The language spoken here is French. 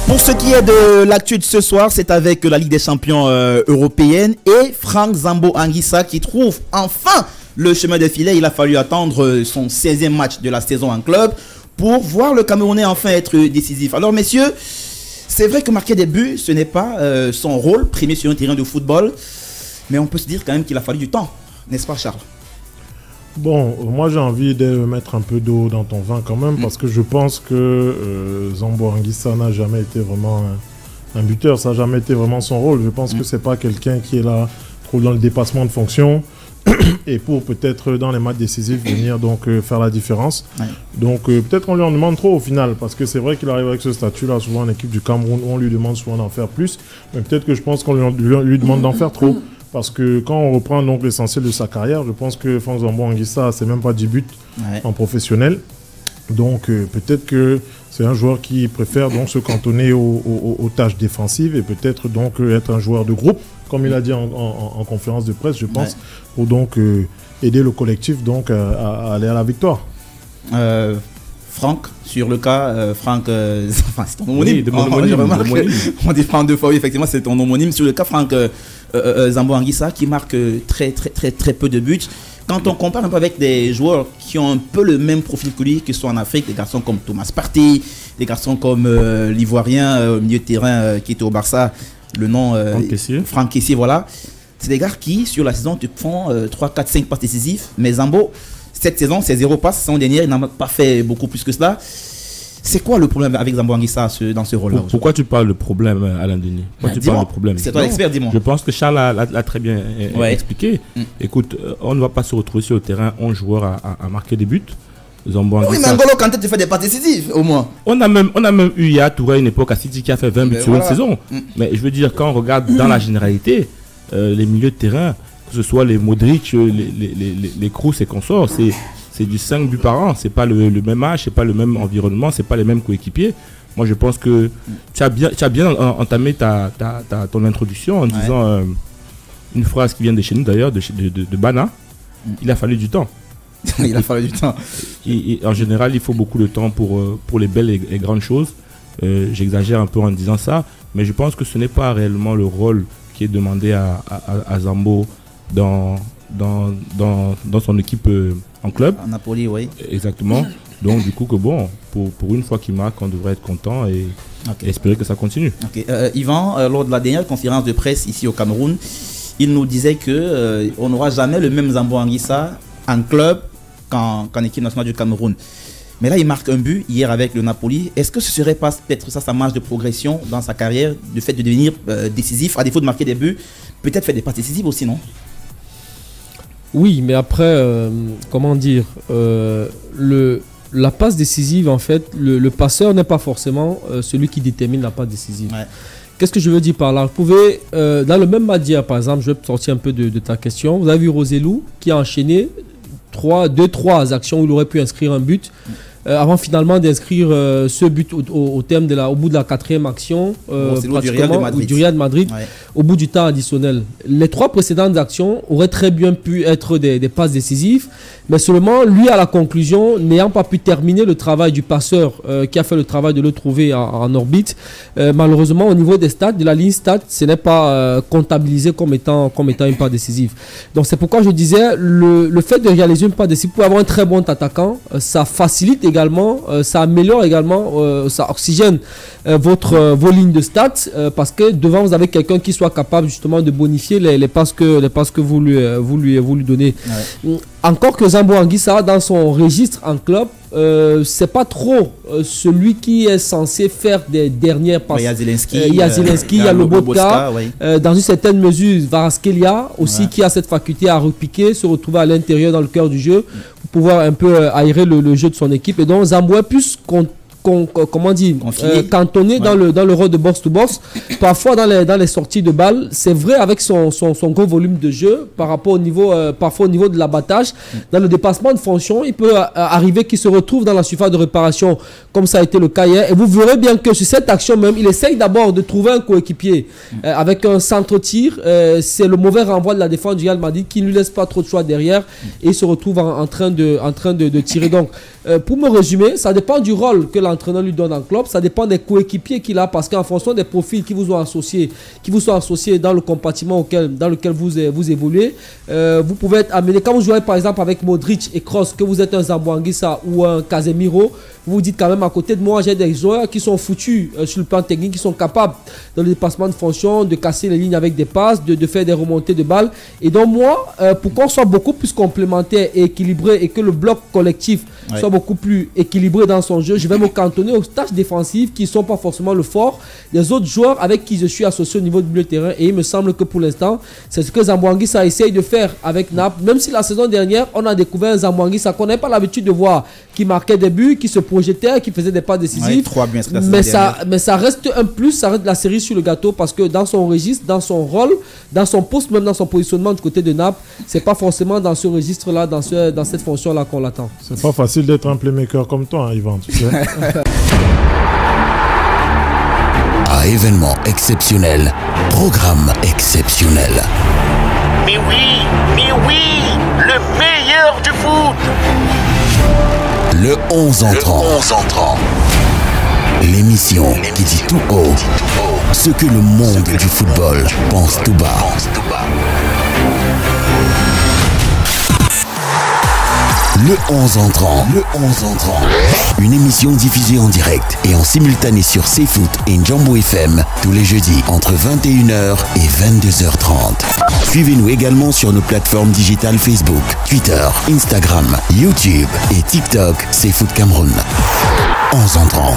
Pour ce qui est de l'actu de ce soir, c'est avec la Ligue des Champions européenne et Franck Zambo Anguissa qui trouve enfin le chemin de filet. Il a fallu attendre son 16e match de la saison en club pour voir le Camerounais enfin être décisif. Alors messieurs, c'est vrai que marquer des buts, ce n'est pas son rôle premier sur un terrain de football, mais on peut se dire quand même qu'il a fallu du temps, n'est-ce pas Charles? Bon, moi j'ai envie de mettre un peu d'eau dans ton vin quand même, parce que je pense que Zambo Anguissa n'a jamais été vraiment un buteur, ça n'a jamais été vraiment son rôle. Je pense que c'est pas quelqu'un qui est là trop dans le dépassement de fonction et pour peut-être dans les matchs décisifs venir donc faire la différence. Ouais. Donc peut-être qu'on lui en demande trop au final, parce que c'est vrai qu'il arrive avec ce statut-là, souvent en équipe du Cameroun, on lui demande souvent d'en faire plus, mais peut-être que je pense qu'on lui demande d'en faire trop. Parce que quand on reprend donc l'essentiel de sa carrière, je pense que Franck Zambo Anguissa, c'est même pas 10 buts en professionnel. Donc peut-être que c'est un joueur qui préfère donc se cantonner aux tâches défensives et peut-être donc être un joueur de groupe, comme il a dit en conférence de presse, je pense, pour donc aider le collectif donc à aller à la victoire. Franck, sur le cas, Franck, c'est ton homonyme. On dit Franck deux fois, oui, effectivement, c'est ton homonyme. Sur le cas, Franck Zambo Anguissa qui marque très peu de buts. Quand on compare un peu avec des joueurs qui ont un peu le même profil que lui, qui sont en Afrique, des garçons comme Thomas Partey, des garçons comme l'Ivoirien au milieu de terrain qui était au Barça, le nom Franck Kessié, voilà. C'est des gars qui, sur la saison, te font 3, 4, 5 passes décisifs. Mais Zambo, cette saison, c'est 0 passes. La saison dernière, il n'a pas fait beaucoup plus que cela. C'est quoi le problème avec Zambo Anguissa dans ce rôle-là? Pourquoi tu parles de problème, Alain Denis? Pourquoi tu parles de problème? C'est toi l'expert, dis-moi. Je pense que Charles l'a très bien expliqué. Écoute, on ne va pas se retrouver sur le terrain 11 joueurs à marquer des buts. Zambo Anguissa. Oui, mais N'Golo Kanté te fait des passes décisives, au moins. On a même eu Yaya Touré à une époque à City qui a fait 20 buts sur une saison. Mais je veux dire, quand on regarde dans la généralité, les milieux de terrain, que ce soit les Modric, les Kroos et consorts, c'est du 5 buts par an, c'est pas le même âge, c'est pas le même environnement, c'est pas les mêmes coéquipiers. Moi je pense que tu as bien entamé ton introduction en disant une phrase qui vient de chez nous d'ailleurs, de Bana. Il a fallu du temps. Il a fallu du temps. Et en général, il faut beaucoup de temps pour les belles et grandes choses. J'exagère un peu en disant ça, mais je pense que ce n'est pas réellement le rôle qui est demandé à Zambo dans son équipe en club. En Napoli, oui. Exactement. Donc du coup que bon, pour une fois qu'il marque, on devrait être content et espérer que ça continue. Yvan, lors de la dernière conférence de presse ici au Cameroun, il nous disait que on n'aura jamais le même Zambo Anguissa en club qu'en équipe nationale du Cameroun. Mais là, il marque un but hier avec le Napoli. Est-ce que ce serait pas peut-être ça sa marge de progression dans sa carrière, le fait de devenir décisif, à défaut de marquer des buts, peut-être faire des passes décisives aussi, non? Oui, mais après, comment dire, la passe décisive, en fait, le passeur n'est pas forcément celui qui détermine la passe décisive. Ouais. Qu'est-ce que je veux dire par là? Vous pouvez, dans le même match d'hier, par exemple, je vais sortir un peu de ta question. Vous avez vu Roselou qui a enchaîné 2-3 actions où il aurait pu inscrire un but. Avant finalement d'inscrire ce but au bout de la 4e action du Real de Madrid, au bout du temps additionnel. Les 3 précédentes actions auraient très bien pu être des passes décisives, mais seulement lui à la conclusion, n'ayant pas pu terminer le travail du passeur qui a fait le travail de le trouver en orbite, malheureusement au niveau des stats, de la ligne stats, ce n'est pas comptabilisé comme étant une passe décisive. Donc c'est pourquoi je disais, le fait de réaliser une passe décisive pour avoir un très bon attaquant, ça facilite également, ça améliore également, ça oxygène vos lignes de stats parce que devant vous avez quelqu'un qui soit capable justement de bonifier les passes que vous lui donnez. Ouais. Encore que Zambo Anguissa dans son registre en club, c'est pas trop celui qui est censé faire des dernières passes. Il y a Zelensky, il y a Lobotka, dans une certaine mesure Varazkelia aussi qui a cette faculté à repiquer, se retrouver à l'intérieur dans le cœur du jeu pour pouvoir un peu aérer le jeu de son équipe. Et donc Zambo est plus cantonné dans le rôle de box-to-box. Parfois dans les sorties de balles, c'est vrai avec son gros volume de jeu par rapport au niveau, parfois au niveau de l'abattage. Dans le dépassement de fonction, il peut arriver qu'il se retrouve dans la surface de réparation comme ça a été le cas hier. Et vous verrez bien que sur cette action même, il essaye d'abord de trouver un coéquipier avec un centre-tir. C'est le mauvais renvoi de la défense du Real Madrid qui ne lui laisse pas trop de choix derrière et il se retrouve en train de tirer. Donc pour me résumer, ça dépend du rôle que l'entraîneur lui donne en club, ça dépend des coéquipiers qu'il a, parce qu'en fonction des profils qui vous sont associés dans le compartiment dans lequel vous évoluez, vous pouvez être amené, quand vous jouez par exemple avec Modric et Kroos, que vous êtes un Zambo Anguissa ou un Casemiro, vous vous dites quand même, à côté de moi, j'ai des joueurs qui sont foutus sur le plan technique, qui sont capables dans le dépassement de fonction, de casser les lignes avec des passes, de faire des remontées de balles. Et donc moi, pour qu'on soit beaucoup plus complémentaire et équilibré et que le bloc collectif soit beaucoup plus équilibré dans son jeu, je vais me cantonner aux tâches défensives qui ne sont pas forcément le fort des autres joueurs avec qui je suis associé au niveau du milieu de terrain. Et il me semble que pour l'instant, c'est ce que Zambo Anguissa essaye de faire avec Naples. Même si la saison dernière, on a découvert un Zambo Anguissa qu'on n'avait pas l'habitude de voir, qui marquait des buts, qui se projetait, qui faisait des pas décisifs. Mais ça reste un plus, ça reste la cerise sur le gâteau, parce que dans son registre, dans son rôle, dans son poste, même dans son positionnement du côté de Naples, c'est pas forcément dans ce registre-là, dans cette fonction-là qu'on l'attend. C'est pas facile d'être un playmaker comme toi, hein, Yvan. Tu sais. À événement exceptionnel, programme exceptionnel. Mais oui, le meilleur du foot. Le 11 entrant. L'émission qui dit tout haut ce que le monde du football pense tout bas. Le 11 entrant. Une émission diffusée en direct et en simultané sur CFoot et Njambo FM tous les jeudis entre 21h et 22h30. Suivez-nous également sur nos plateformes digitales Facebook, Twitter, Instagram, YouTube et TikTok CFoot Cameroun. 11 entrant.